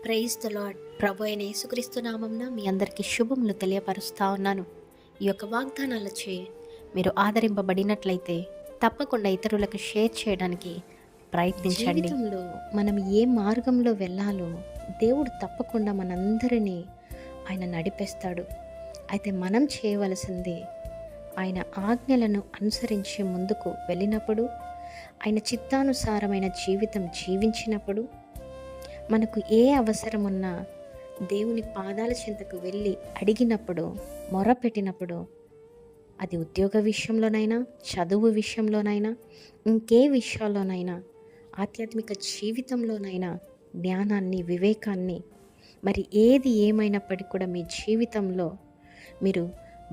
Praise the lord. ప్రభు అయిన యేసుక్రీస్తు నామమున మీ అందరికీ శుభములు తెలియపరుస్తా ఉన్నాను. ఈ యొక్క వాగ్దానాలచే మీరు ఆదరింపబడినట్లయితే తప్పకుండా ఇతరులకు షేర్ చేయడానికి ప్రయత్నించండి. జీవితంలో మనం ఏ మార్గంలో వెళ్ళాలో దేవుడు తప్పకుండా మనందరినీ ఆయన నడిపిస్తాడు. అయితే మనం చేయవలసింది ఆయన ఆజ్ఞలను అనుసరించి ముందుకు వెళ్ళినప్పుడు, ఆయన చిత్తానుసారమైన జీవితం జీవించినప్పుడు, మనకు ఏ అవసరం ఉన్నా దేవుని పాదాల చెంతకు వెళ్ళి అడిగినప్పుడు, మొరపెట్టినప్పుడు, అది ఉద్యోగ విషయంలోనైనా, చదువు విషయంలోనైనా, ఇంకే విషయాల్లోనైనా, ఆధ్యాత్మిక జీవితంలోనైనా జ్ఞానాన్ని, వివేకాన్ని, మరి ఏది ఏమైనప్పటికీ కూడా మీ జీవితంలో మీరు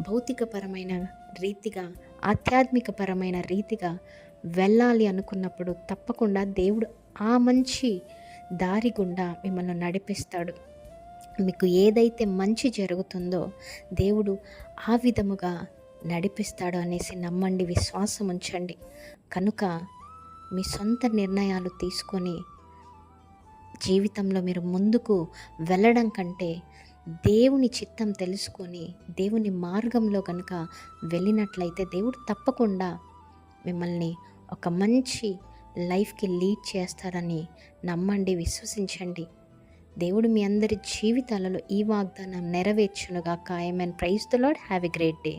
భౌతికపరమైన రీతిగా, ఆధ్యాత్మికపరమైన రీతిగా వెళ్ళాలి అనుకున్నప్పుడు తప్పకుండా దేవుడు ఆ మంచి దారి గుండా మిమ్మల్ని నడిపిస్తాడు. మీకు ఏదైతే మంచి జరుగుతుందో దేవుడు ఆ విధముగా నడిపిస్తాడు అనేసి నమ్మండి, విశ్వాసం ఉంచండి. కనుక మీ సొంత నిర్ణయాలు తీసుకొని జీవితంలో మీరు ముందుకు వెళ్ళడం కంటే దేవుని చిత్తం తెలుసుకొని దేవుని మార్గంలో కనుక వెళ్ళినట్లయితే దేవుడు తప్పకుండా మిమ్మల్ని ఒక మంచి లైఫ్కి లీడ్ చేస్తారని నమ్మండి, విశ్వసించండి. దేవుడు మీ అందరి జీవితాలలో ఈ వాగ్దానం నెరవేర్చునుగాక. Amen. Praise the Lord. Have a great day.